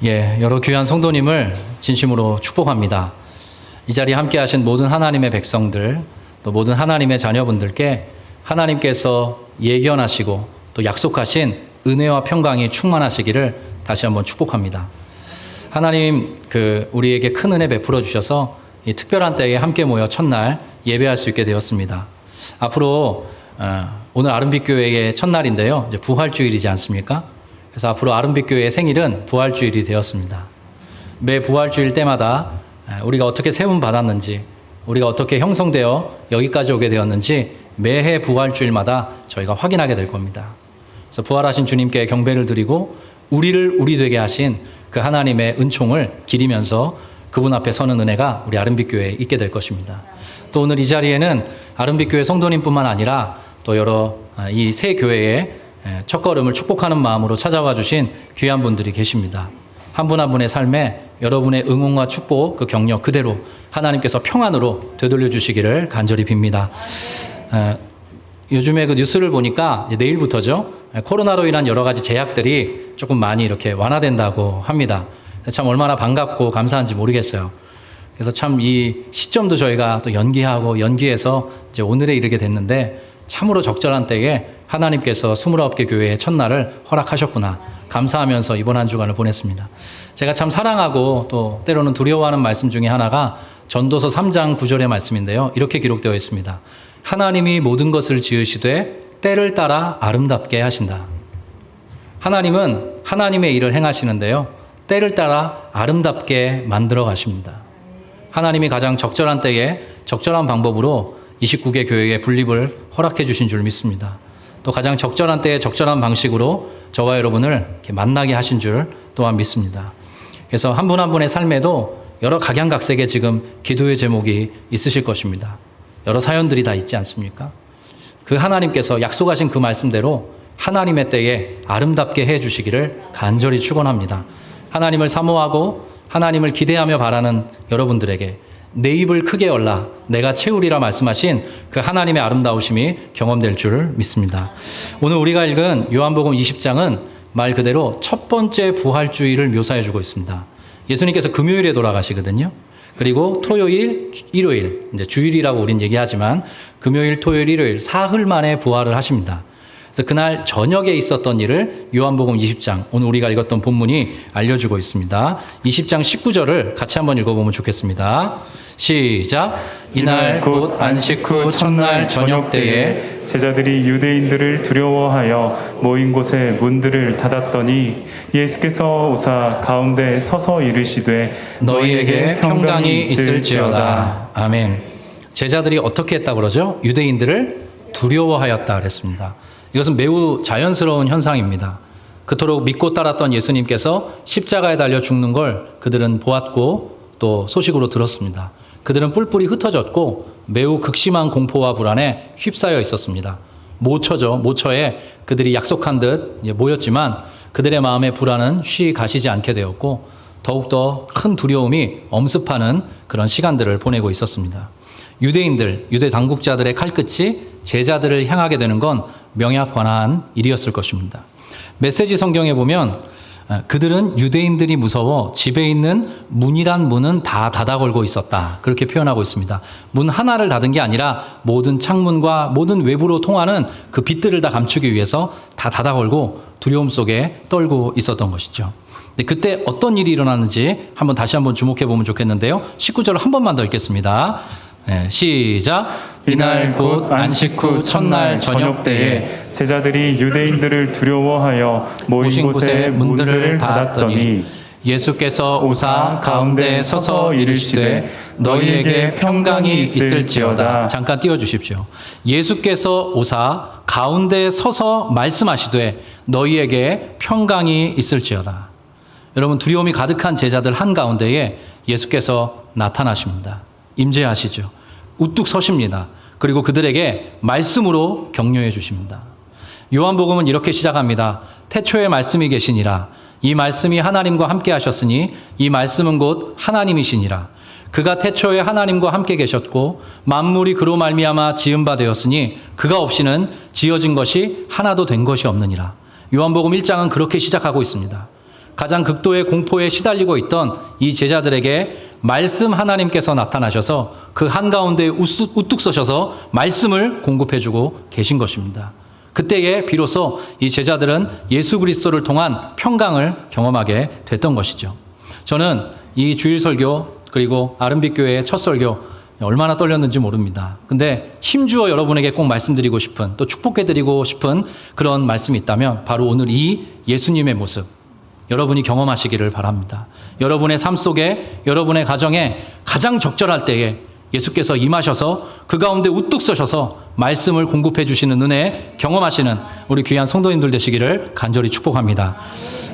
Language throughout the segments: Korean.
여러 귀한 성도님을 진심으로 축복합니다. 이 자리에 함께 하신 모든 하나님의 백성들, 또 모든 하나님의 자녀분들께 하나님께서 예견하시고 또 약속하신 은혜와 평강이 충만하시기를 다시 한번 축복합니다. 하나님 우리에게 큰 은혜 베풀어 주셔서 이 특별한 때에 함께 모여 첫날 예배할 수 있게 되었습니다. 앞으로 오늘 아름빛교회의 첫날인데요. 이제 부활주일이지 않습니까? 그래서 앞으로 아름빛교회의 생일은 부활주일이 되었습니다. 매 부활주일 때마다 우리가 어떻게 세움 받았는지, 우리가 어떻게 형성되어 여기까지 오게 되었는지 매해 부활주일마다 저희가 확인하게 될 겁니다. 그래서 부활하신 주님께 경배를 드리고 우리를 우리 되게 하신 그 하나님의 은총을 기리면서 그분 앞에 서는 은혜가 우리 아름빛교회에 있게 될 것입니다. 또 오늘 이 자리에는 아름빛교회 성도님뿐만 아니라 또 여러 이 새 교회의 첫걸음을 축복하는 마음으로 찾아와 주신 귀한 분들이 계십니다. 한 분 한 분의 삶에 여러분의 응원과 축복, 그 격려 그대로 하나님께서 평안으로 되돌려 주시기를 간절히 빕니다. 요즘에 그 뉴스를 보니까 이제 내일부터죠. 코로나로 인한 여러 가지 제약들이 조금 많이 이렇게 완화된다고 합니다. 참 얼마나 반갑고 감사한지 모르겠어요. 그래서 참 이 시점도 저희가 또 연기해서 이제 오늘에 이르게 됐는데 참으로 적절한 때에 하나님께서 29개 교회의 첫날을 허락하셨구나 감사하면서 이번 한 주간을 보냈습니다. 제가 참 사랑하고 또 때로는 두려워하는 말씀 중에 하나가 전도서 3장 9절의 말씀인데요. 이렇게 기록되어 있습니다. 하나님이 모든 것을 지으시되 때를 따라 아름답게 하신다. 하나님은 하나님의 일을 행하시는데요. 때를 따라 아름답게 만들어 가십니다. 하나님이 가장 적절한 때에 적절한 방법으로 29개 교회의 분립을 허락해 주신 줄 믿습니다. 또 가장 적절한 때에 적절한 방식으로 저와 여러분을 이렇게 만나게 하신 줄 또한 믿습니다. 그래서 한 분 한 분의 삶에도 여러 각양각색의 지금 기도의 제목이 있으실 것입니다. 여러 사연들이 다 있지 않습니까? 그 하나님께서 약속하신 그 말씀대로 하나님의 때에 아름답게 해 주시기를 간절히 축원합니다. 하나님을 사모하고 하나님을 기대하며 바라는 여러분들에게 내 입을 크게 열라 내가 채우리라 말씀하신 그 하나님의 아름다우심이 경험될 줄 믿습니다. 오늘 우리가 읽은 요한복음 20장은 말 그대로 첫 번째 부활주일을 묘사해 주고 있습니다. 예수님께서 금요일에 돌아가시거든요. 그리고 토요일, 일요일, 이제 주일이라고 우린 얘기하지만 금요일, 토요일, 일요일 사흘 만에 부활을 하십니다. 그래서 그날 저녁에 있었던 일을 요한복음 20장, 오늘 우리가 읽었던 본문이 알려주고 있습니다. 20장 19절을 같이 한번 읽어보면 좋겠습니다. 시작. 이날 곧 안식 후 첫날 저녁 때에 제자들이 유대인들을 두려워하여 모인 곳에 문들을 닫았더니 예수께서 오사 가운데 서서 이르시되 너희에게 평강이 있을지어다. 아멘. 제자들이 어떻게 했다 그러죠? 유대인들을 두려워하였다 그랬습니다. 이것은 매우 자연스러운 현상입니다. 그토록 믿고 따랐던 예수님께서 십자가에 달려 죽는 걸 그들은 보았고 또 소식으로 들었습니다. 그들은 뿔뿔이 흩어졌고 매우 극심한 공포와 불안에 휩싸여 있었습니다. 모처에 그들이 약속한 듯 모였지만 그들의 마음의 불안은 쉬 가시지 않게 되었고 더욱더 큰 두려움이 엄습하는 그런 시간들을 보내고 있었습니다. 유대 당국자들의 칼끝이 제자들을 향하게 되는 건 명약관한 일이었을 것입니다. 메시지 성경에 보면 그들은 유대인들이 무서워 집에 있는 문이란 문은 다 닫아 걸고 있었다. 그렇게 표현하고 있습니다. 문 하나를 닫은 게 아니라 모든 창문과 모든 외부로 통하는 그 빛들을 다 감추기 위해서 다 닫아 걸고 두려움 속에 떨고 있었던 것이죠. 그때 어떤 일이 일어났는지 다시 한번 주목해 보면 좋겠는데요. 19절을 한 번만 더 읽겠습니다. 시작. 이날 곧 안식 후 첫날 저녁 때에 제자들이 유대인들을 두려워하여 모인 곳에 문들을 닫았더니 예수께서 오사 가운데 서서 이르시되 너희에게 평강이 있을지어다. 잠깐 띄워주십시오. 예수께서 오사 가운데 서서 말씀하시되 너희에게 평강이 있을지어다. 여러분, 두려움이 가득한 제자들 한가운데에 예수께서 나타나십니다. 임재하시죠. 우뚝 서십니다. 그리고 그들에게 말씀으로 격려해 주십니다. 요한복음은 이렇게 시작합니다. 태초에 말씀이 계시니라. 이 말씀이 하나님과 함께 하셨으니 이 말씀은 곧 하나님이시니라. 그가 태초에 하나님과 함께 계셨고 만물이 그로 말미암아 지은 바 되었으니 그가 없이는 지어진 것이 하나도 된 것이 없느니라. 요한복음 1장은 그렇게 시작하고 있습니다. 가장 극도의 공포에 시달리고 있던 이 제자들에게 말씀 하나님께서 나타나셔서 그 한가운데 우뚝 서셔서 말씀을 공급해주고 계신 것입니다. 그때에 비로소 이 제자들은 예수 그리스도를 통한 평강을 경험하게 됐던 것이죠. 저는 이 주일 설교 그리고 아름빛 교회의 첫 설교 얼마나 떨렸는지 모릅니다. 근데 힘주어 여러분에게 꼭 말씀드리고 싶은, 또 축복해드리고 싶은 그런 말씀이 있다면 바로 오늘 이 예수님의 모습 여러분이 경험하시기를 바랍니다. 여러분의 삶 속에, 여러분의 가정에 가장 적절할 때에 예수께서 임하셔서 그 가운데 우뚝 서셔서 말씀을 공급해 주시는 은혜 경험하시는 우리 귀한 성도님들 되시기를 간절히 축복합니다.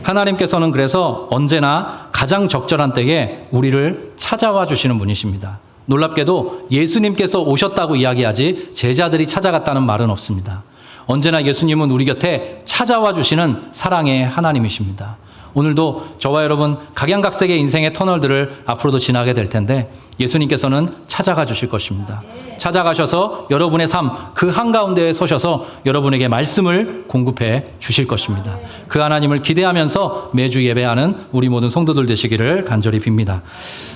하나님께서는 그래서 언제나 가장 적절한 때에 우리를 찾아와 주시는 분이십니다. 놀랍게도 예수님께서 오셨다고 이야기하지 제자들이 찾아갔다는 말은 없습니다. 언제나 예수님은 우리 곁에 찾아와 주시는 사랑의 하나님이십니다. 오늘도 저와 여러분 각양각색의 인생의 터널들을 앞으로도 지나게 될 텐데 예수님께서는 찾아가 주실 것입니다. 찾아가셔서 여러분의 삶 그 한가운데에 서셔서 여러분에게 말씀을 공급해 주실 것입니다. 그 하나님을 기대하면서 매주 예배하는 우리 모든 성도들 되시기를 간절히 빕니다.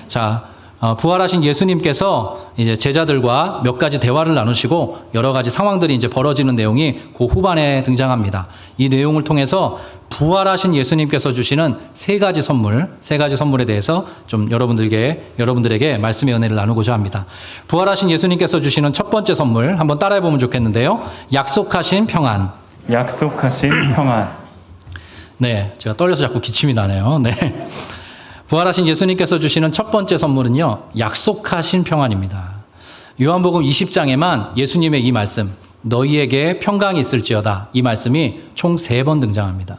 자, 부활하신 예수님께서 이제 제자들과 몇 가지 대화를 나누시고 여러 가지 상황들이 이제 벌어지는 내용이 그 후반에 등장합니다. 이 내용을 통해서 부활하신 예수님께서 주시는 세 가지 선물에 대해서 좀 여러분들에게 말씀의 은혜를 나누고자 합니다. 부활하신 예수님께서 주시는 첫 번째 선물 한번 따라해 보면 좋겠는데요. 약속하신 평안. 약속하신 평안. 네, 제가 떨려서 자꾸 기침이 나네요. 네. 부활하신 예수님께서 주시는 첫 번째 선물은요, 약속하신 평안입니다. 요한복음 20장에만 예수님의 이 말씀, 너희에게 평강이 있을지어다, 이 말씀이 총 3번 등장합니다.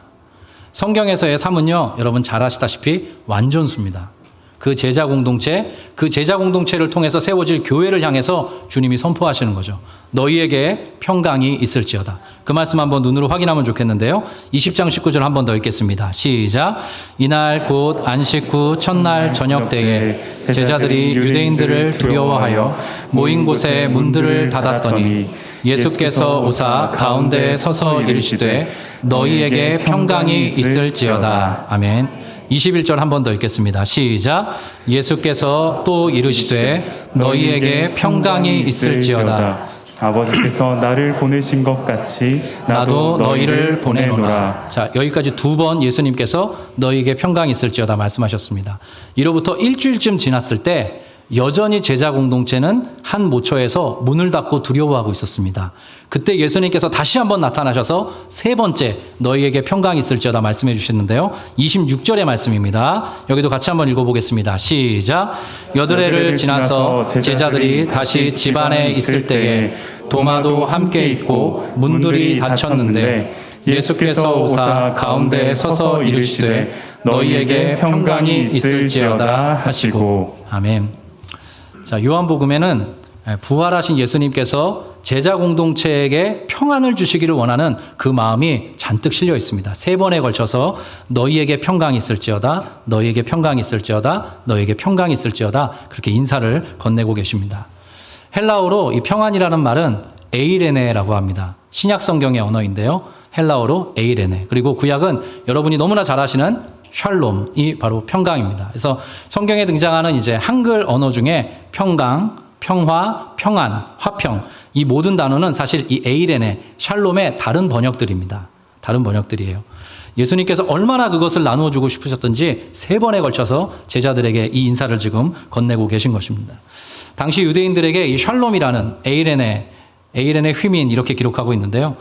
성경에서의 삶은요, 여러분 잘 아시다시피 완전수입니다. 그 제자 공동체를 통해서 세워질 교회를 향해서 주님이 선포하시는 거죠. 너희에게 평강이 있을지어다. 그 말씀 한번 눈으로 확인하면 좋겠는데요. 20장 19절 한번 더 읽겠습니다. 시작. 이날 곧 안식 후 첫날 저녁 때에 제자들이 유대인들을 두려워하여 모인 곳에 문들을 닫았더니 예수께서 오사 가운데 서서 이르시되 너희에게 평강이 있을지어다. 아멘. 21절 한 번 더 읽겠습니다. 시작. 예수께서 또 이르시되 너희에게 평강이 있을지어다. 아버지께서 나를 보내신 것 같이 나도 너희를 보내노라. 자, 여기까지 2번 예수님께서 너희에게 평강이 있을지어다 말씀하셨습니다. 이로부터 일주일쯤 지났을 때 여전히 제자 공동체는 한 모처에서 문을 닫고 두려워하고 있었습니다. 그때 예수님께서 다시 한번 나타나셔서 세 번째 너희에게 평강이 있을지어다 말씀해 주셨는데요. 26절의 말씀입니다. 여기도 같이 한번 읽어보겠습니다. 시작. 여드레를 지나서 제자들이 다시 집 안에 있을 때에 도마도 함께 있고 문들이 닫혔는데 예수께서 오사 가운데 서서 이르시되 너희에게 평강이 있을지어다 하시고. 아멘. 자, 요한복음에는 부활하신 예수님께서 제자 공동체에게 평안을 주시기를 원하는 그 마음이 잔뜩 실려 있습니다. 3번에 걸쳐서 너희에게 평강이 있을지어다, 너희에게 평강이 있을지어다, 너희에게 평강이 있을지어다 그렇게 인사를 건네고 계십니다. 헬라어로 이 평안이라는 말은 에이레네라고 합니다. 신약 성경의 언어인데요. 헬라어로 에이레네. 그리고 구약은 여러분이 너무나 잘 아시는 샬롬이 바로 평강입니다. 그래서 성경에 등장하는 이제 한글 언어 중에 평강, 평화, 평안, 화평 이 모든 단어는 사실 이 에이레네, 샬롬의 다른 번역들입니다. 다른 번역들이에요. 예수님께서 얼마나 그것을 나누어 주고 싶으셨던지 3번에 걸쳐서 제자들에게 이 인사를 지금 건네고 계신 것입니다. 당시 유대인들에게 이 샬롬이라는 에이렌의 휘민 이렇게 기록하고 있는데요.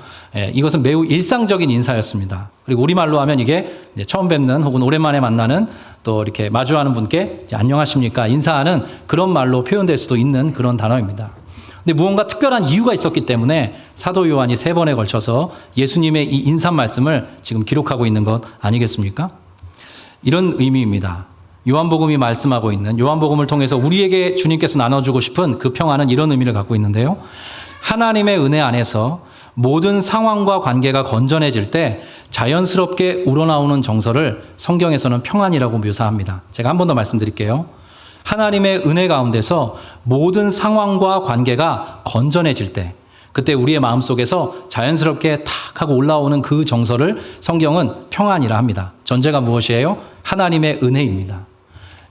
이것은 매우 일상적인 인사였습니다. 그리고 우리말로 하면 이게 이제 처음 뵙는 혹은 오랜만에 만나는 또 이렇게 마주하는 분께 안녕하십니까 인사하는 그런 말로 표현될 수도 있는 그런 단어입니다. 근데 무언가 특별한 이유가 있었기 때문에 사도 요한이 3번에 걸쳐서 예수님의 이 인사 말씀을 지금 기록하고 있는 것 아니겠습니까? 이런 의미입니다. 요한복음이 말씀하고 있는 요한복음을 통해서 우리에게 주님께서 나눠주고 싶은 그 평안은 이런 의미를 갖고 있는데요. 하나님의 은혜 안에서 모든 상황과 관계가 건전해질 때 자연스럽게 우러나오는 정서를 성경에서는 평안이라고 묘사합니다. 제가 한 번 더 말씀드릴게요. 하나님의 은혜 가운데서 모든 상황과 관계가 건전해질 때 그때 우리의 마음속에서 자연스럽게 탁 하고 올라오는 그 정서를 성경은 평안이라 합니다. 전제가 무엇이에요? 하나님의 은혜입니다.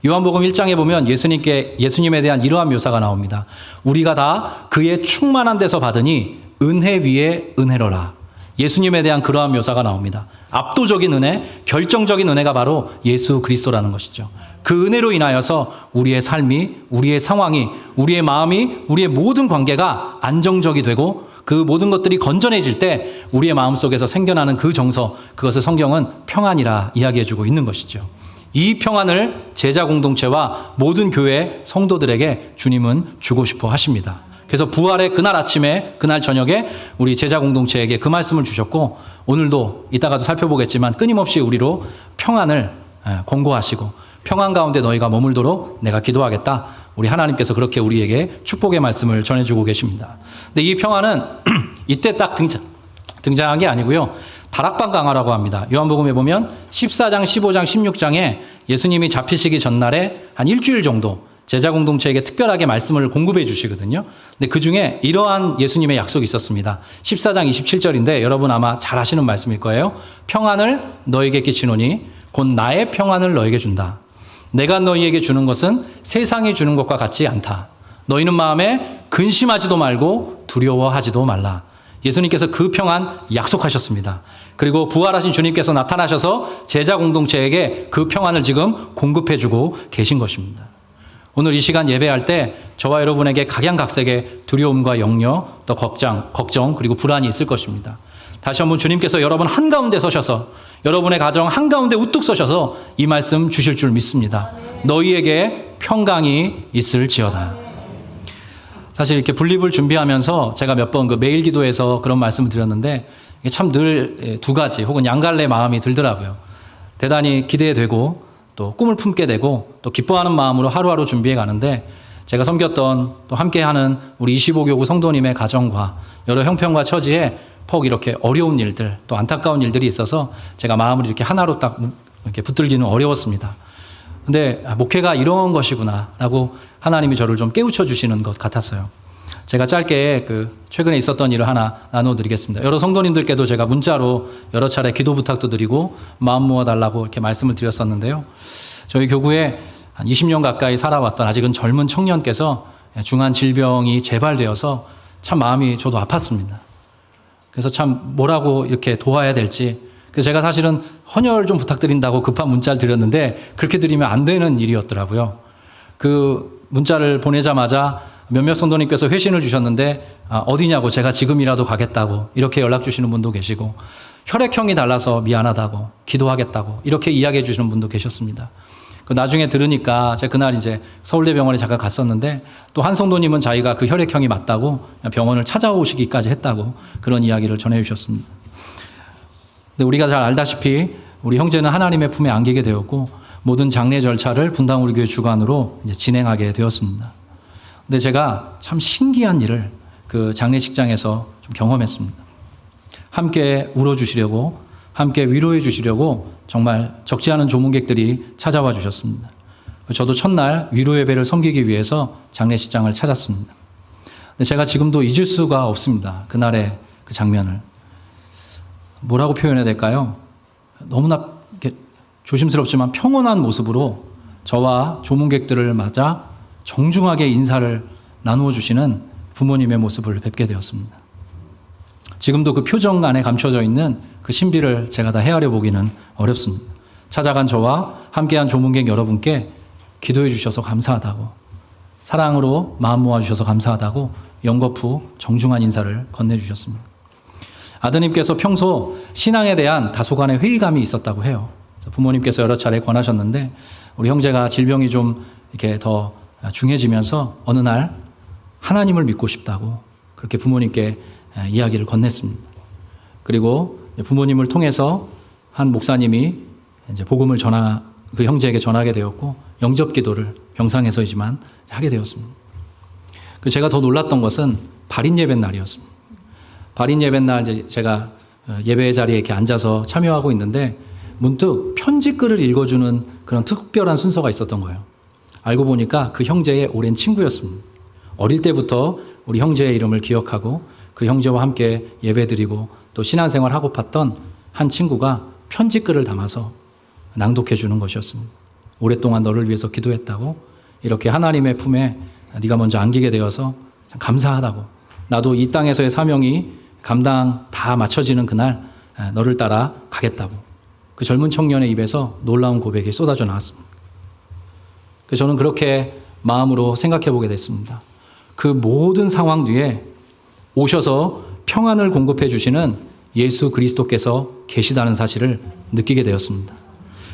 요한복음 1장에 보면 예수님에 대한 이러한 묘사가 나옵니다. 우리가 다 그의 충만한 데서 받으니 은혜 위에 은혜로라. 예수님에 대한 그러한 묘사가 나옵니다. 압도적인 은혜, 결정적인 은혜가 바로 예수 그리스도라는 것이죠. 그 은혜로 인하여서 우리의 삶이, 우리의 상황이, 우리의 마음이, 우리의 모든 관계가 안정적이 되고 그 모든 것들이 건전해질 때 우리의 마음속에서 생겨나는 그 정서, 그것을 성경은 평안이라 이야기해주고 있는 것이죠. 이 평안을 제자 공동체와 모든 교회 성도들에게 주님은 주고 싶어 하십니다. 그래서 부활의 그날 아침에, 그날 저녁에 우리 제자 공동체에게 그 말씀을 주셨고, 오늘도 이따가도 살펴보겠지만 끊임없이 우리로 평안을 권고하시고, 평안 가운데 너희가 머물도록 내가 기도하겠다. 우리 하나님께서 그렇게 우리에게 축복의 말씀을 전해주고 계십니다. 근데 이 평안은 이때 딱 등장한 게 아니고요. 다락방 강화라고 합니다. 요한복음에 보면 14장, 15장, 16장에 예수님이 잡히시기 전날에 한 일주일 정도 제자 공동체에게 특별하게 말씀을 공급해 주시거든요. 근데 그 중에 이러한 예수님의 약속이 있었습니다. 14장 27절인데 여러분 아마 잘 아시는 말씀일 거예요. 평안을 너에게 끼치노니 곧 나의 평안을 너에게 준다. 내가 너희에게 주는 것은 세상이 주는 것과 같지 않다. 너희는 마음에 근심하지도 말고 두려워하지도 말라. 예수님께서 그 평안 약속하셨습니다. 그리고 부활하신 주님께서 나타나셔서 제자 공동체에게 그 평안을 지금 공급해주고 계신 것입니다. 오늘 이 시간 예배할 때 저와 여러분에게 각양각색의 두려움과 염려, 또 걱정 그리고 불안이 있을 것입니다. 다시 한번 주님께서 여러분 한가운데 서셔서 여러분의 가정 한가운데 우뚝 서셔서 이 말씀 주실 줄 믿습니다. 너희에게 평강이 있을지어다. 사실 이렇게 분립을 준비하면서 제가 몇 번 그 매일 기도에서 그런 말씀을 드렸는데 참 늘 두 가지 혹은 양갈래 마음이 들더라고요. 대단히 기대되고 또 꿈을 품게 되고 또 기뻐하는 마음으로 하루하루 준비해 가는데 제가 섬겼던 또 함께하는 우리 25교구 성도님의 가정과 여러 형편과 처지에 혹 이렇게 어려운 일들 또 안타까운 일들이 있어서 제가 마음을 이렇게 하나로 딱 이렇게 붙들기는 어려웠습니다. 근데 목회가 이런 것이구나라고 하나님이 저를 좀 깨우쳐 주시는 것 같았어요. 제가 짧게 최근에 있었던 일을 하나 나눠드리겠습니다. 여러 성도님들께도 제가 문자로 여러 차례 기도 부탁도 드리고 마음 모아달라고 이렇게 말씀을 드렸었는데요. 저희 교구에 한 20년 가까이 살아왔던 아직은 젊은 청년께서 중한 질병이 재발되어서 참 마음이 저도 아팠습니다. 그래서 참 뭐라고 이렇게 도와야 될지. 그래서 제가 사실은 헌혈 좀 부탁드린다고 급한 문자를 드렸는데 그렇게 드리면 안 되는 일이었더라고요. 그 문자를 보내자마자 몇몇 성도님께서 회신을 주셨는데 어디냐고 제가 지금이라도 가겠다고 이렇게 연락 주시는 분도 계시고 혈액형이 달라서 미안하다고 기도하겠다고 이렇게 이야기해 주시는 분도 계셨습니다. 그 나중에 들으니까 제가 그날 이제 서울대병원에 잠깐 갔었는데 또 한 성도님은 자기가 그 혈액형이 맞다고 병원을 찾아오시기까지 했다고 그런 이야기를 전해 주셨습니다. 근데 우리가 잘 알다시피 우리 형제는 하나님의 품에 안기게 되었고 모든 장례 절차를 분당 우리 교회 주관으로 이제 진행하게 되었습니다. 근데 제가 참 신기한 일을 그 장례식장에서 좀 경험했습니다. 함께 울어주시려고 함께 위로해 주시려고 정말 적지 않은 조문객들이 찾아와 주셨습니다. 저도 첫날 위로 예배를 섬기기 위해서 장례식장을 찾았습니다. 근데 제가 지금도 잊을 수가 없습니다. 그날의 그 장면을. 뭐라고 표현해야 될까요? 너무나 조심스럽지만 평온한 모습으로 저와 조문객들을 맞아 정중하게 인사를 나누어 주시는 부모님의 모습을 뵙게 되었습니다. 지금도 그 표정 안에 감춰져 있는 그 신비를 제가 다 헤아려 보기는 어렵습니다. 찾아간 저와 함께한 조문객 여러분께 기도해 주셔서 감사하다고, 사랑으로 마음 모아 주셔서 감사하다고 연거푸 정중한 인사를 건네주셨습니다. 아드님께서 평소 신앙에 대한 다소간의 회의감이 있었다고 해요. 부모님께서 여러 차례 권하셨는데 우리 형제가 질병이 좀 이렇게 더 중해지면서 어느 날 하나님을 믿고 싶다고 그렇게 부모님께 이야기를 건넸습니다. 그리고 부모님을 통해서 한 목사님이 이제 복음을 그 형제에게 전하게 되었고 영접 기도를 병상에서이지만 하게 되었습니다. 제가 더 놀랐던 것은 발인 예배 날이었습니다. 발인 예배 날 제가 예배 자리에 이렇게 앉아서 참여하고 있는데 문득 편지글을 읽어주는 그런 특별한 순서가 있었던 거예요. 알고 보니까 그 형제의 오랜 친구였습니다. 어릴 때부터 우리 형제의 이름을 기억하고 그 형제와 함께 예배드리고 또 신앙생활하고 팠던 한 친구가 편지글을 담아서 낭독해 주는 것이었습니다. 오랫동안 너를 위해서 기도했다고 이렇게 하나님의 품에 네가 먼저 안기게 되어서 참 감사하다고 나도 이 땅에서의 사명이 감당 다 맞춰지는 그날 너를 따라 가겠다고 그 젊은 청년의 입에서 놀라운 고백이 쏟아져 나왔습니다. 그래서 저는 그렇게 마음으로 생각해 보게 됐습니다. 그 모든 상황 뒤에 오셔서 평안을 공급해 주시는 예수 그리스도께서 계시다는 사실을 느끼게 되었습니다.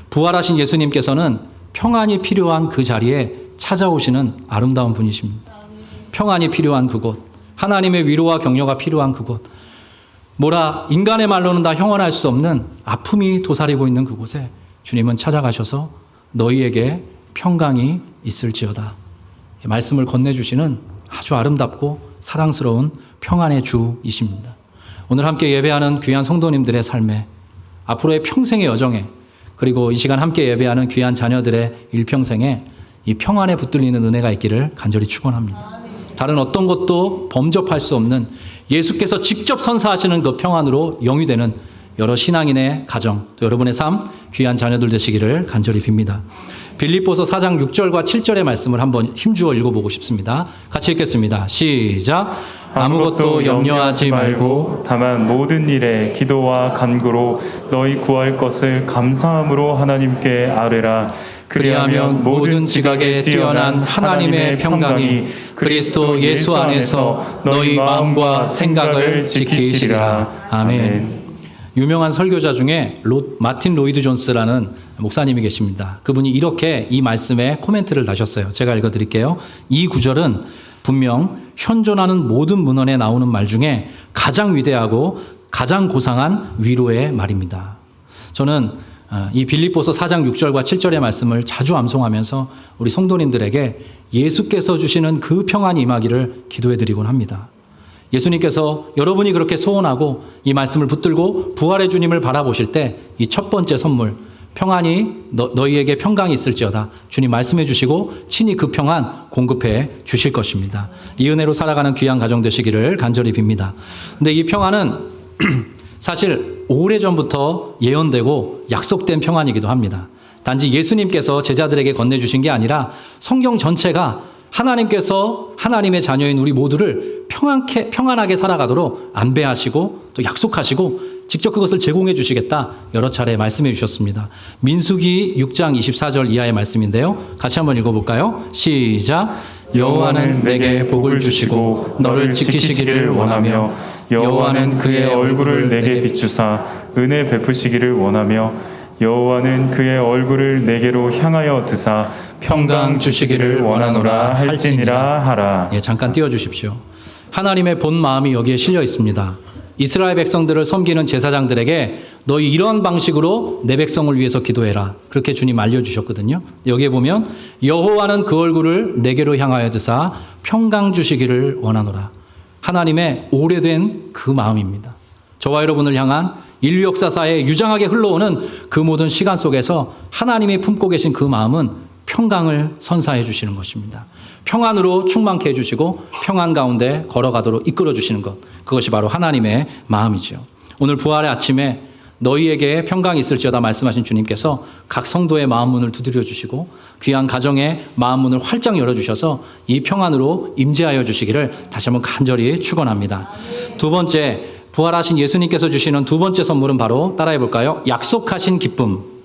부활하신 예수님께서는 평안이 필요한 그 자리에 찾아오시는 아름다운 분이십니다. 평안이 필요한 그곳, 하나님의 위로와 격려가 필요한 그곳, 인간의 말로는 다 형언할 수 없는 아픔이 도사리고 있는 그곳에 주님은 찾아가셔서 너희에게 평강이 있을지어다. 말씀을 건네주시는 아주 아름답고 사랑스러운 평안의 주이십니다. 오늘 함께 예배하는 귀한 성도님들의 삶에 앞으로의 평생의 여정에 그리고 이 시간 함께 예배하는 귀한 자녀들의 일평생에 이 평안에 붙들리는 은혜가 있기를 간절히 축원합니다. 다른 어떤 것도 범접할 수 없는 예수께서 직접 선사하시는 그 평안으로 영위되는 여러 신앙인의 가정, 또 여러분의 삶, 귀한 자녀들 되시기를 간절히 빕니다. 빌립보서 4장 6절과 7절의 말씀을 한번 힘주어 읽어보고 싶습니다. 같이 읽겠습니다. 시작. 아무것도 염려하지 말고 다만 모든 일에 기도와 간구로 너희 구할 것을 감사함으로 하나님께 아뢰라. 그리하면 모든 지각에 뛰어난 하나님의 평강이 그리스도 예수 안에서 너희 마음과 생각을 지키시리라. 아멘. 유명한 설교자 중에 마틴 로이드 존스라는 목사님이 계십니다. 그분이 이렇게 이 말씀에 코멘트를 다셨어요. 제가 읽어드릴게요. 이 구절은 분명 현존하는 모든 문헌에 나오는 말 중에 가장 위대하고 가장 고상한 위로의 말입니다. 저는 이 빌립보서 4장 6절과 7절의 말씀을 자주 암송하면서 우리 성도님들에게 예수께서 주시는 그 평안이 임하기를 기도해드리곤 합니다. 예수님께서 여러분이 그렇게 소원하고 이 말씀을 붙들고 부활의 주님을 바라보실 때 이 첫 번째 선물 평안이 너희에게 평강이 있을지어다. 주님 말씀해 주시고 친히 그 평안 공급해 주실 것입니다. 이 은혜로 살아가는 귀한 가정 되시기를 간절히 빕니다. 근데 이 평안은 사실 오래전부터 예언되고 약속된 평안이기도 합니다. 단지 예수님께서 제자들에게 건네주신 게 아니라 성경 전체가 하나님께서 하나님의 자녀인 우리 모두를 평안하게 살아가도록 안배하시고 또 약속하시고 직접 그것을 제공해 주시겠다 여러 차례 말씀해 주셨습니다. 민수기 6장 24절 이하의 말씀인데요. 같이 한번 읽어볼까요? 시작. 여호와는 내게 복을 주시고 너를 지키시기를 원하며 여호와는 그의 얼굴을 내게 비추사 은혜 베푸시기를 원하며 여호와는 그의 얼굴을 내게로 향하여 드사 평강 주시기를 원하노라 할지니라 하라. 잠깐 띄워주십시오. 하나님의 본 마음이 여기에 실려 있습니다. 이스라엘 백성들을 섬기는 제사장들에게 너희 이런 방식으로 내 백성을 위해서 기도해라. 그렇게 주님 알려주셨거든요. 여기에 보면 여호와는 그 얼굴을 내게로 향하여 드사 평강 주시기를 원하노라. 하나님의 오래된 그 마음입니다. 저와 여러분을 향한 인류 역사사에 유장하게 흘러오는 그 모든 시간 속에서 하나님이 품고 계신 그 마음은 평강을 선사해 주시는 것입니다. 평안으로 충만케 해주시고 평안 가운데 걸어가도록 이끌어 주시는 것, 그것이 바로 하나님의 마음이죠. 오늘 부활의 아침에 너희에게 평강이 있을지어다 말씀하신 주님께서 각 성도의 마음 문을 두드려 주시고 귀한 가정의 마음 문을 활짝 열어주셔서 이 평안으로 임재하여 주시기를 다시 한번 간절히 축원합니다. 두 번째, 부활하신 예수님께서 주시는 두 번째 선물은 바로 따라해 볼까요? 약속하신 기쁨.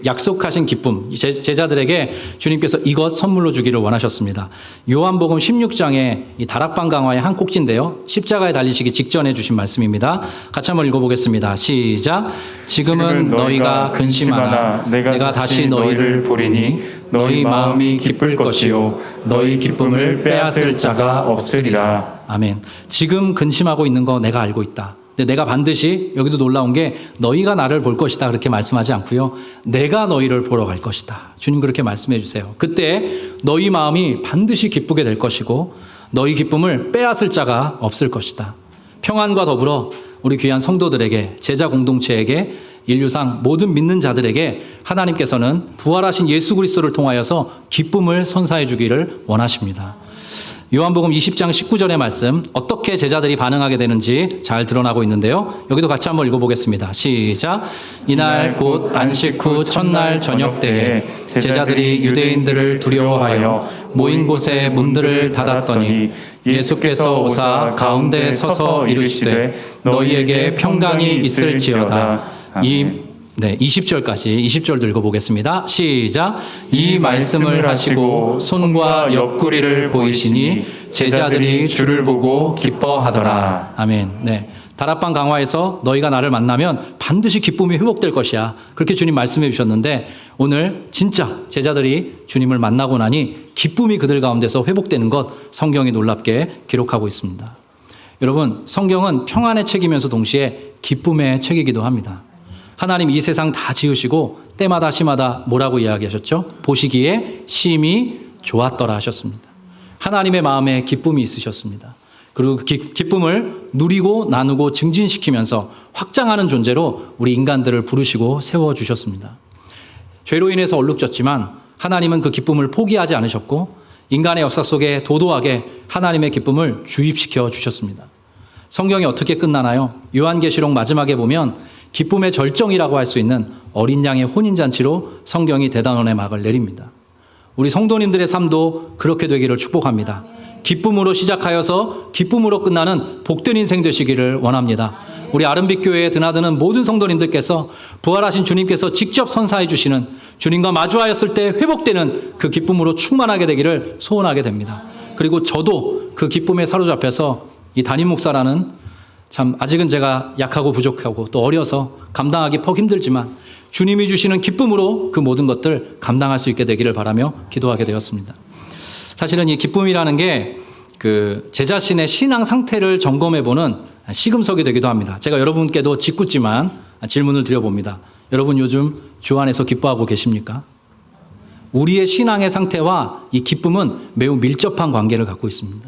약속하신 기쁨. 제자들에게 주님께서 이것 선물로 주기를 원하셨습니다. 요한복음 16장에 이 다락방 강화의 한 꼭지인데요. 십자가에 달리시기 직전에 주신 말씀입니다. 같이 한번 읽어보겠습니다. 시작. 지금은 너희가 근심하나 내가 다시 너희를 보리니 너희 마음이 기쁠 것이요 너희 기쁨을 빼앗을 자가 없으리라. 아멘. 지금 근심하고 있는 거 내가 알고 있다. 근데 내가 반드시, 여기도 놀라운 게 너희가 나를 볼 것이다 그렇게 말씀하지 않고요. 내가 너희를 보러 갈 것이다. 주님 그렇게 말씀해 주세요. 그때 너희 마음이 반드시 기쁘게 될 것이고 너희 기쁨을 빼앗을 자가 없을 것이다. 평안과 더불어 우리 귀한 성도들에게, 제자 공동체에게, 인류상 모든 믿는 자들에게 하나님께서는 부활하신 예수 그리스도를 통하여서 기쁨을 선사해 주기를 원하십니다. 요한복음 20장 19절의 말씀 어떻게 제자들이 반응하게 되는지 잘 드러나고 있는데요. 여기도 같이 한번 읽어보겠습니다. 시작. 이날 곧 안식 후 첫날 저녁 때에 제자들이 유대인들을 두려워하여 모인 곳에 문들을 닫았더니 예수께서 오사 가운데 서서 이르시되 너희에게 평강이 있을지어다. 20절도 읽어보겠습니다. 시작. 이 말씀을 하시고 손과 옆구리를 보이시니 제자들이 주를 보고 기뻐하더라. 아멘. 네. 다락방 강화에서 너희가 나를 만나면 반드시 기쁨이 회복될 것이야. 그렇게 주님 말씀해 주셨는데 오늘 진짜 제자들이 주님을 만나고 나니 기쁨이 그들 가운데서 회복되는 것 성경이 놀랍게 기록하고 있습니다. 여러분, 성경은 평안의 책이면서 동시에 기쁨의 책이기도 합니다. 하나님 이 세상 다 지으시고 때마다 시마다 뭐라고 이야기하셨죠? 보시기에 심히 좋았더라 하셨습니다. 하나님의 마음에 기쁨이 있으셨습니다. 그리고 그 기쁨을 누리고 나누고 증진시키면서 확장하는 존재로 우리 인간들을 부르시고 세워주셨습니다. 죄로 인해서 얼룩졌지만 하나님은 그 기쁨을 포기하지 않으셨고 인간의 역사 속에 도도하게 하나님의 기쁨을 주입시켜 주셨습니다. 성경이 어떻게 끝나나요? 요한계시록 마지막에 보면 기쁨의 절정이라고 할 수 있는 어린 양의 혼인잔치로 성경이 대단원의 막을 내립니다. 우리 성도님들의 삶도 그렇게 되기를 축복합니다. 기쁨으로 시작하여서 기쁨으로 끝나는 복된 인생 되시기를 원합니다. 우리 아름빛 교회에 드나드는 모든 성도님들께서 부활하신 주님께서 직접 선사해 주시는 주님과 마주하였을 때 회복되는 그 기쁨으로 충만하게 되기를 소원하게 됩니다. 그리고 저도 그 기쁨에 사로잡혀서 이 담임 목사라는 참 아직은 제가 약하고 부족하고 또 어려서 감당하기 퍽 힘들지만 주님이 주시는 기쁨으로 그 모든 것들 감당할 수 있게 되기를 바라며 기도하게 되었습니다. 사실은 이 기쁨이라는 게 제 자신의 신앙 상태를 점검해보는 시금석이 되기도 합니다. 제가 여러분께도 짓궂지만 질문을 드려봅니다. 여러분 요즘 주 안에서 기뻐하고 계십니까? 우리의 신앙의 상태와 이 기쁨은 매우 밀접한 관계를 갖고 있습니다.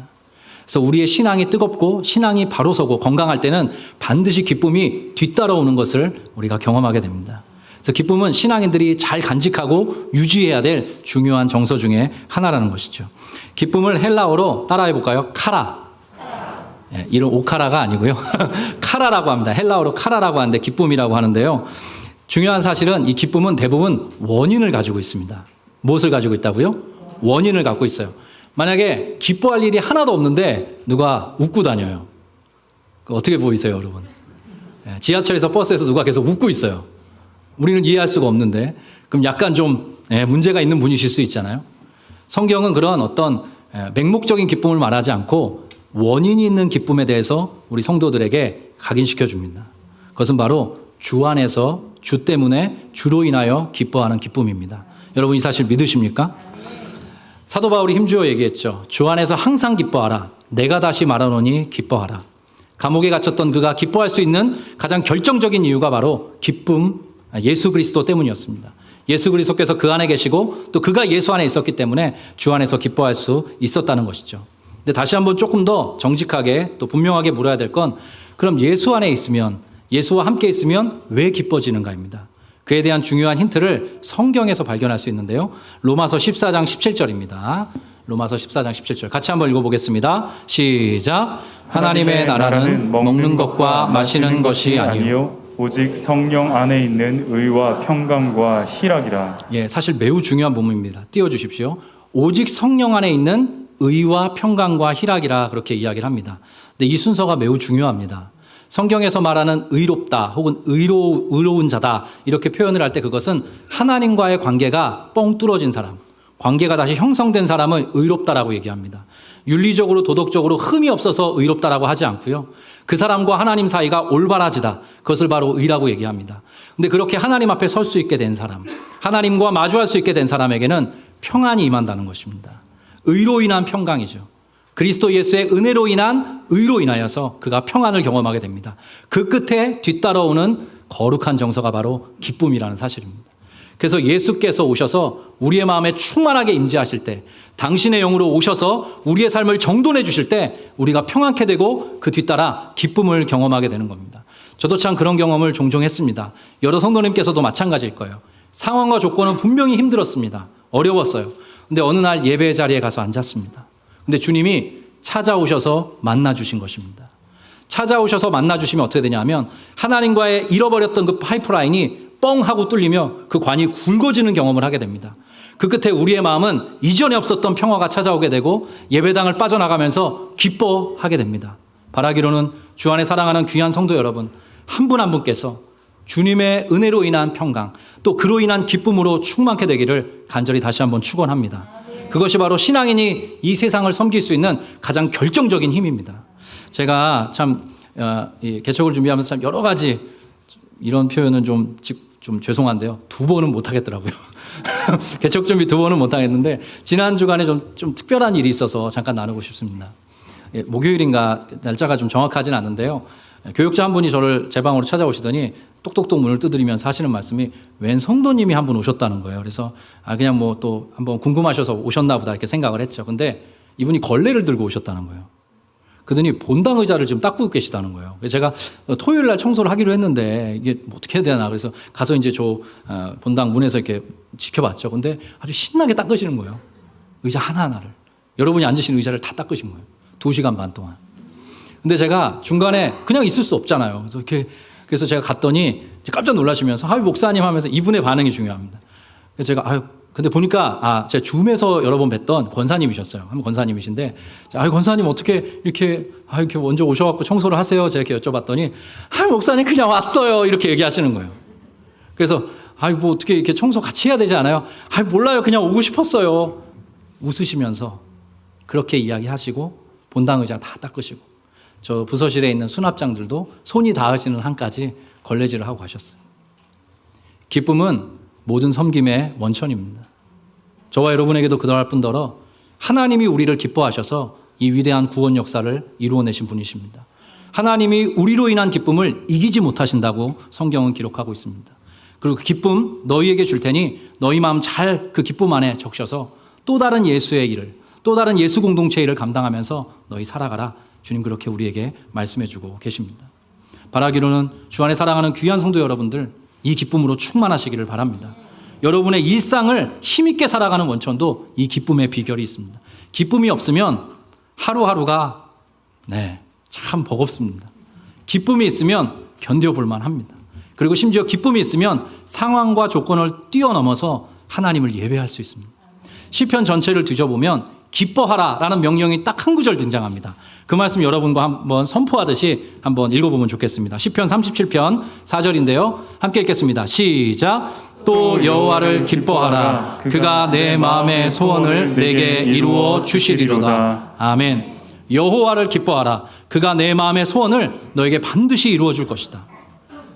그래서 우리의 신앙이 뜨겁고 신앙이 바로 서고 건강할 때는 반드시 기쁨이 뒤따라오는 것을 우리가 경험하게 됩니다. 그래서 기쁨은 신앙인들이 잘 간직하고 유지해야 될 중요한 정서 중에 하나라는 것이죠. 기쁨을 헬라어로 따라해 볼까요? 카라. 예, 이런 오카라가 아니고요. 카라라고 합니다. 헬라어로 카라라고 하는데 기쁨이라고 하는데요. 중요한 사실은 이 기쁨은 대부분 원인을 가지고 있습니다. 무엇을 가지고 있다고요? 원인을 갖고 있어요. 만약에 기뻐할 일이 하나도 없는데 누가 웃고 다녀요. 어떻게 보이세요, 여러분? 지하철에서 버스에서 누가 계속 웃고 있어요. 우리는 이해할 수가 없는데 그럼 약간 좀 문제가 있는 분이실 수 있잖아요. 성경은 그런 어떤 맹목적인 기쁨을 말하지 않고 원인이 있는 기쁨에 대해서 우리 성도들에게 각인시켜 줍니다. 그것은 바로 주 안에서 주 때문에 주로 인하여 기뻐하는 기쁨입니다. 여러분 이 사실 믿으십니까? 사도 바울이 힘주어 얘기했죠. 주 안에서 항상 기뻐하라. 내가 다시 말하노니 기뻐하라. 감옥에 갇혔던 그가 기뻐할 수 있는 가장 결정적인 이유가 바로 기쁨, 예수 그리스도 때문이었습니다. 예수 그리스도께서 그 안에 계시고 또 그가 예수 안에 있었기 때문에 주 안에서 기뻐할 수 있었다는 것이죠. 근데 다시 한번 조금 더 정직하게 또 분명하게 물어야 될 건 그럼 예수 안에 있으면 예수와 함께 있으면 왜 기뻐지는가입니다. 그에 대한 중요한 힌트를 성경에서 발견할 수 있는데요. 로마서 14장 17절입니다. 로마서 14장 17절 같이 한번 읽어보겠습니다. 시작. 하나님의 나라는 먹는 것과 마시는 것이 아니요 오직 성령 안에 있는 의와 평강과 희락이라. 예, 사실 매우 중요한 부분입니다. 띄워주십시오. 오직 성령 안에 있는 의와 평강과 희락이라 그렇게 이야기를 합니다. 근데 이 순서가 매우 중요합니다. 성경에서 말하는 의롭다 혹은 의로운 자다 이렇게 표현을 할 때 그것은 하나님과의 관계가 뻥 뚫어진 사람, 관계가 다시 형성된 사람을 의롭다라고 얘기합니다. 윤리적으로 도덕적으로 흠이 없어서 의롭다라고 하지 않고요. 그 사람과 하나님 사이가 올바라지다. 그것을 바로 의라고 얘기합니다. 근데 그렇게 하나님 앞에 설 수 있게 된 사람, 하나님과 마주할 수 있게 된 사람에게는 평안이 임한다는 것입니다. 의로 인한 평강이죠. 그리스도 예수의 은혜로 인한 의로 인하여서 그가 평안을 경험하게 됩니다. 그 끝에 뒤따라오는 거룩한 정서가 바로 기쁨이라는 사실입니다. 그래서 예수께서 오셔서 우리의 마음에 충만하게 임재하실 때 당신의 영으로 오셔서 우리의 삶을 정돈해 주실 때 우리가 평안케 되고 그 뒤따라 기쁨을 경험하게 되는 겁니다. 저도 참 그런 경험을 종종 했습니다. 여러 성도님께서도 마찬가지일 거예요. 상황과 조건은 분명히 힘들었습니다. 어려웠어요. 근데 어느 날 예배 자리에 가서 앉았습니다. 근데 주님이 찾아오셔서 만나주신 것입니다. 찾아오셔서 만나주시면 어떻게 되냐 하면 하나님과의 잃어버렸던 그 파이프라인이 뻥 하고 뚫리며 그 관이 굵어지는 경험을 하게 됩니다. 그 끝에 우리의 마음은 이전에 없었던 평화가 찾아오게 되고 예배당을 빠져나가면서 기뻐하게 됩니다. 바라기로는 주 안에 사랑하는 귀한 성도 여러분, 한 분 한 분께서 주님의 은혜로 인한 평강, 또 그로 인한 기쁨으로 충만케 되기를 간절히 다시 한번 축원합니다. 그것이 바로 신앙인이 이 세상을 섬길 수 있는 가장 결정적인 힘입니다. 제가 참 이 개척을 준비하면서 참 여러 가지 이런 표현은 좀 죄송한데요. 2번은 못 하겠더라고요. 개척 준비 2번은 못 하겠는데 지난 주간에 좀 특별한 일이 있어서 잠깐 나누고 싶습니다. 목요일인가 날짜가 좀 정확하진 않는데요. 교육자 한 분이 저를 제 방으로 찾아오시더니 똑똑똑 문을 두드리면서 하시는 말씀이 웬 성도님이 한 분 오셨다는 거예요. 그래서 그냥 뭐 또 한번 궁금하셔서 오셨나 보다 이렇게 생각을 했죠. 근데 이분이 걸레를 들고 오셨다는 거예요. 그러더니 본당 의자를 지금 닦고 계시다는 거예요. 그래서 제가 토요일 날 청소를 하기로 했는데 이게 어떻게 해야 되나 그래서 가서 이제 저 본당 문에서 이렇게 지켜봤죠. 근데 아주 신나게 닦으시는 거예요. 의자 하나하나를. 여러분이 앉으신 의자를 다 닦으신 거예요. 2시간 반 동안. 근데 제가 중간에 그냥 있을 수 없잖아요. 그래서 제가 갔더니 깜짝 놀라시면서 목사님 하면서 이분의 반응이 중요합니다. 그래서 제가 근데 보니까 제가 줌에서 여러 번 뵀던 권사님이셨어요. 한 권사님이신데 권사님 어떻게 이렇게 먼저 오셔갖고 청소를 하세요? 제가 이렇게 여쭤봤더니 목사님 그냥 왔어요. 이렇게 얘기하시는 거예요. 그래서 뭐 어떻게 이렇게 청소 같이 해야 되지 않아요? 몰라요. 그냥 오고 싶었어요. 웃으시면서 그렇게 이야기하시고 본당 의자 다 닦으시고 저 부서실에 있는 수납장들도 손이 닿으시는 한까지 걸레질을 하고 가셨어요. 기쁨은 모든 섬김의 원천입니다. 저와 여러분에게도 그러할 뿐더러 하나님이 우리를 기뻐하셔서 이 위대한 구원 역사를 이루어내신 분이십니다. 하나님이 우리로 인한 기쁨을 이기지 못하신다고 성경은 기록하고 있습니다. 그리고 그 기쁨 너희에게 줄 테니 너희 마음 잘 그 기쁨 안에 적셔서 또 다른 예수의 일을 또 다른 예수 공동체의 일을 감당하면서 너희 살아가라. 주님 그렇게 우리에게 말씀해주고 계십니다. 바라기로는 주 안에 사랑하는 귀한 성도 여러분들 이 기쁨으로 충만하시기를 바랍니다. 여러분의 일상을 힘있게 살아가는 원천도 이 기쁨의 비결이 있습니다. 기쁨이 없으면 하루하루가 참 버겁습니다. 기쁨이 있으면 견뎌볼 만합니다. 그리고 심지어 기쁨이 있으면 상황과 조건을 뛰어넘어서 하나님을 예배할 수 있습니다. 시편 전체를 뒤져보면 기뻐하라라는 명령이 딱 한 구절 등장합니다. 그 말씀 여러분과 한번 선포하듯이 한번 읽어보면 좋겠습니다. 시편 37편 4절인데요. 함께 읽겠습니다. 시작. 또 여호와를 기뻐하라. 그가 내 마음의 소원을 내게 이루어 주시리로다. 아멘. 여호와를 기뻐하라. 그가 내 마음의 소원을 너에게 반드시 이루어 줄 것이다.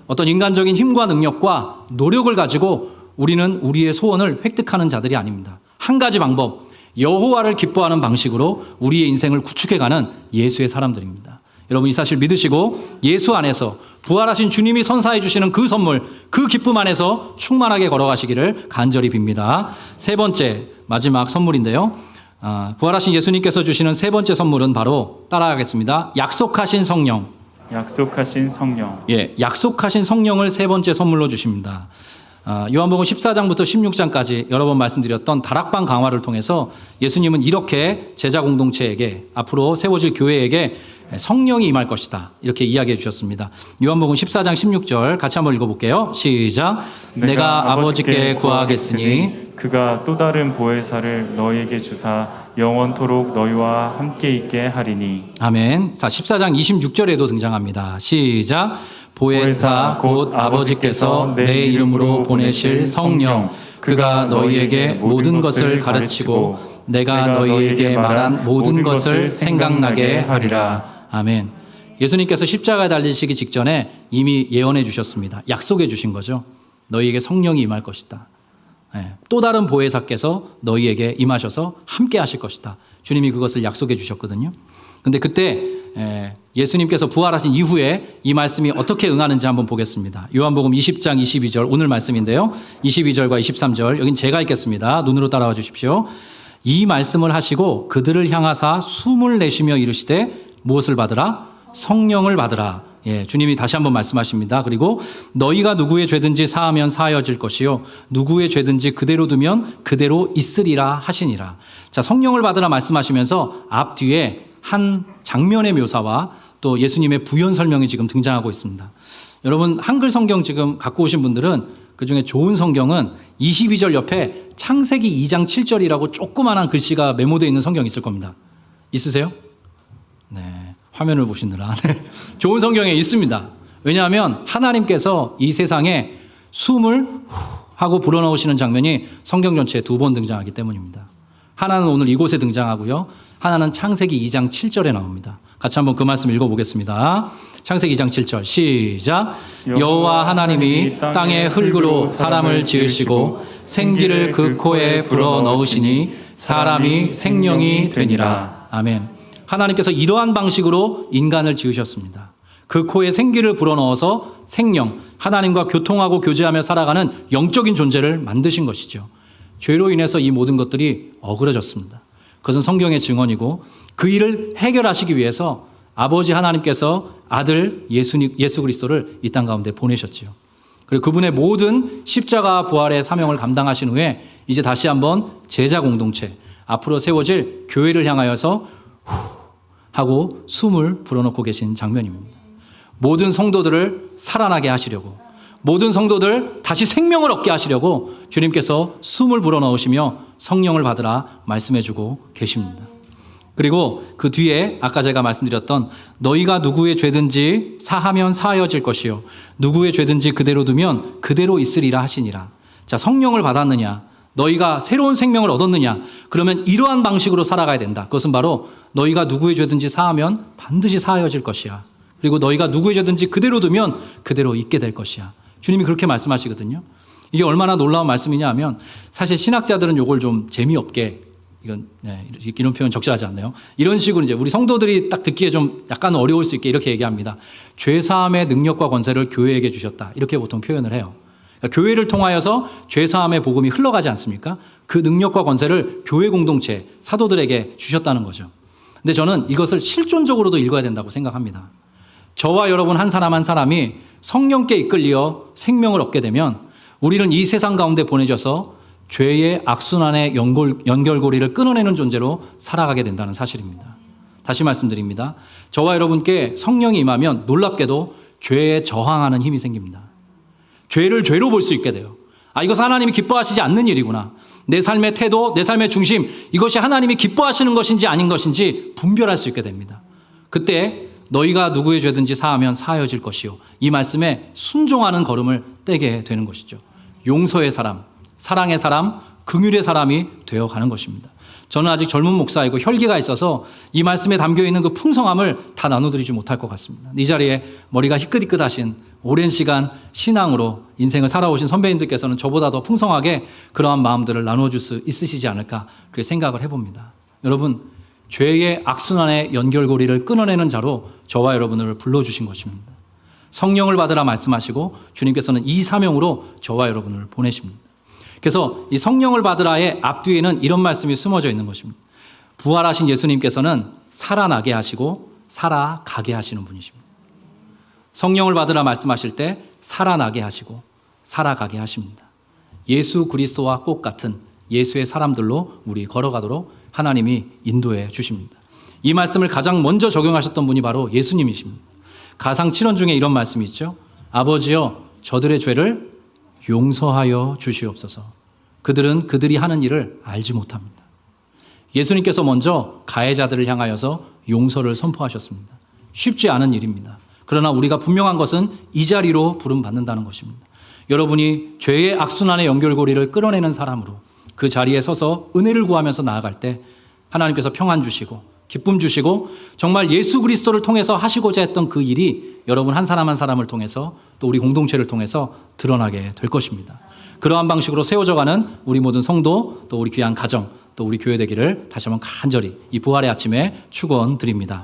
어떤 인간적인 힘과 능력과 노력을 가지고 우리는 우리의 소원을 획득하는 자들이 아닙니다. 한 가지 방법, 여호와를 기뻐하는 방식으로 우리의 인생을 구축해가는 예수의 사람들입니다. 여러분 이 사실 믿으시고 예수 안에서 부활하신 주님이 선사해 주시는 그 선물, 그 기쁨 안에서 충만하게 걸어가시기를 간절히 빕니다. 세 번째 마지막 선물인데요. 부활하신 예수님께서 주시는 세 번째 선물은 바로 따라가겠습니다. 약속하신 성령. 약속하신 성령. 약속하신 성령을 세 번째 선물로 주십니다. 요한복음 14장부터 16장까지 여러 번 말씀드렸던 다락방 강화를 통해서 예수님은 이렇게 제자 공동체에게 앞으로 세워질 교회에게 성령이 임할 것이다 이렇게 이야기해 주셨습니다. 요한복음 14장 16절 같이 한번 읽어볼게요. 시작. 내가 아버지께 구하겠으니 그가 또 다른 보혜사를 너희에게 주사 영원토록 너희와 함께 있게 하리니. 아멘. 자, 14장 26절에도 등장합니다. 시작. 보혜사 곧 아버지께서 내 이름으로 보내실 성령 그가 너희에게 모든 것을 가르치고 내가 너희에게 말한 모든 것을 생각나게 하리라. 아멘. 예수님께서 십자가에 달리시기 직전에 이미 예언해 주셨습니다. 약속해 주신 거죠. 너희에게 성령이 임할 것이다. 또 다른 보혜사께서 너희에게 임하셔서 함께 하실 것이다. 주님이 그것을 약속해 주셨거든요. 근데 그때 예수님께서 부활하신 이후에 이 말씀이 어떻게 응하는지 한번 보겠습니다. 요한복음 20장 22절 오늘 말씀인데요. 22절과 23절 여긴 제가 읽겠습니다. 눈으로 따라와 주십시오. 이 말씀을 하시고 그들을 향하사 숨을 내쉬며 이르시되 무엇을 받으라? 성령을 받으라. 예, 주님이 다시 한번 말씀하십니다. 그리고 너희가 누구의 죄든지 사하면 사하여질 것이요 누구의 죄든지 그대로 두면 그대로 있으리라 하시니라. 자, 성령을 받으라 말씀하시면서 앞뒤에 한 장면의 묘사와 또 예수님의 부연 설명이 지금 등장하고 있습니다. 여러분 한글 성경 지금 갖고 오신 분들은 그중에 좋은 성경은 22절 옆에 창세기 2장 7절이라고 조그만한 글씨가 메모되어 있는 성경이 있을 겁니다. 있으세요? 네, 화면을 보시느라. 네. 좋은 성경에 있습니다. 왜냐하면 하나님께서 이 세상에 숨을 하고 불어넣으시는 장면이 성경 전체에 2번 등장하기 때문입니다. 하나는 오늘 이곳에 등장하고요. 하나는 창세기 2장 7절에 나옵니다. 같이 한번 그 말씀 읽어보겠습니다. 창세기 2장 7절 시작. 여호와 하나님이 땅의 흙으로 사람을 지으시고 생기를 그 코에 불어넣으시니 사람이 생명이 되니라. 아멘. 하나님께서 이러한 방식으로 인간을 지으셨습니다. 그 코에 생기를 불어넣어서 생명, 하나님과 교통하고 교제하며 살아가는 영적인 존재를 만드신 것이죠. 죄로 인해서 이 모든 것들이 어그러졌습니다. 그것은 성경의 증언이고 그 일을 해결하시기 위해서 아버지 하나님께서 아들 예수 그리스도를 이 땅 가운데 보내셨지요. 그리고 그분의 모든 십자가 부활의 사명을 감당하신 후에 이제 다시 한번 제자 공동체, 앞으로 세워질 교회를 향하여서 하고 숨을 불어넣고 계신 장면입니다. 모든 성도들을 살아나게 하시려고, 모든 성도들 다시 생명을 얻게 하시려고 주님께서 숨을 불어넣으시며 성령을 받으라 말씀해주고 계십니다. 그리고 그 뒤에 아까 제가 말씀드렸던 너희가 누구의 죄든지 사하면 사하여질 것이요 누구의 죄든지 그대로 두면 그대로 있으리라 하시니라. 자, 성령을 받았느냐, 너희가 새로운 생명을 얻었느냐, 그러면 이러한 방식으로 살아가야 된다. 그것은 바로 너희가 누구의 죄든지 사하면 반드시 사하여질 것이야. 그리고 너희가 누구의 죄든지 그대로 두면 그대로 있게 될 것이야. 주님이 그렇게 말씀하시거든요. 이게 얼마나 놀라운 말씀이냐 하면 사실 신학자들은 이걸 좀 재미없게, 이건 이런 표현 적절하지 않나요? 이런 식으로 이제 우리 성도들이 딱 듣기에 좀 약간 어려울 수 있게 이렇게 얘기합니다. 죄사함의 능력과 권세를 교회에게 주셨다. 이렇게 보통 표현을 해요. 그러니까 교회를 통하여서 죄사함의 복음이 흘러가지 않습니까? 그 능력과 권세를 교회 공동체, 사도들에게 주셨다는 거죠. 근데 저는 이것을 실존적으로도 읽어야 된다고 생각합니다. 저와 여러분 한 사람 한 사람이 성령께 이끌려 생명을 얻게 되면 우리는 이 세상 가운데 보내져서 죄의 악순환의 연결고리를 끊어내는 존재로 살아가게 된다는 사실입니다. 다시 말씀드립니다. 저와 여러분께 성령이 임하면 놀랍게도 죄에 저항하는 힘이 생깁니다. 죄를 죄로 볼 수 있게 돼요. 아, 이것은 하나님이 기뻐하시지 않는 일이구나. 내 삶의 태도, 내 삶의 중심, 이것이 하나님이 기뻐하시는 것인지 아닌 것인지 분별할 수 있게 됩니다. 그때 너희가 누구의 죄든지 사하면 사하여질 것이요. 이 말씀에 순종하는 걸음을 떼게 되는 것이죠. 용서의 사람, 사랑의 사람, 긍휼의 사람이 되어가는 것입니다. 저는 아직 젊은 목사이고 혈기가 있어서 이 말씀에 담겨있는 그 풍성함을 다 나눠드리지 못할 것 같습니다. 이 자리에 머리가 희끗희끗하신 오랜 시간 신앙으로 인생을 살아오신 선배님들께서는 저보다 더 풍성하게 그러한 마음들을 나눠줄 수 있으시지 않을까 그렇게 생각을 해봅니다. 여러분, 죄의 악순환의 연결고리를 끊어내는 자로 저와 여러분을 불러주신 것입니다. 성령을 받으라 말씀하시고 주님께서는 이 사명으로 저와 여러분을 보내십니다. 그래서 이 성령을 받으라의 앞뒤에는 이런 말씀이 숨어져 있는 것입니다. 부활하신 예수님께서는 살아나게 하시고 살아가게 하시는 분이십니다. 성령을 받으라 말씀하실 때 살아나게 하시고 살아가게 하십니다. 예수 그리스도와 꼭 같은 예수의 사람들로 우리 걸어가도록 하나님이 인도해 주십니다. 이 말씀을 가장 먼저 적용하셨던 분이 바로 예수님이십니다. 가상 7원 중에 이런 말씀이 있죠. 아버지여 저들의 죄를 용서하여 주시옵소서. 그들은 그들이 하는 일을 알지 못합니다. 예수님께서 먼저 가해자들을 향하여서 용서를 선포하셨습니다. 쉽지 않은 일입니다. 그러나 우리가 분명한 것은 이 자리로 부름받는다는 것입니다. 여러분이 죄의 악순환의 연결고리를 끌어내는 사람으로 그 자리에 서서 은혜를 구하면서 나아갈 때 하나님께서 평안 주시고 기쁨 주시고 정말 예수 그리스도를 통해서 하시고자 했던 그 일이 여러분 한 사람 한 사람을 통해서 또 우리 공동체를 통해서 드러나게 될 것입니다. 그러한 방식으로 세워져가는 우리 모든 성도 또 우리 귀한 가정 또 우리 교회 되기를 다시 한번 간절히 이 부활의 아침에 축원드립니다.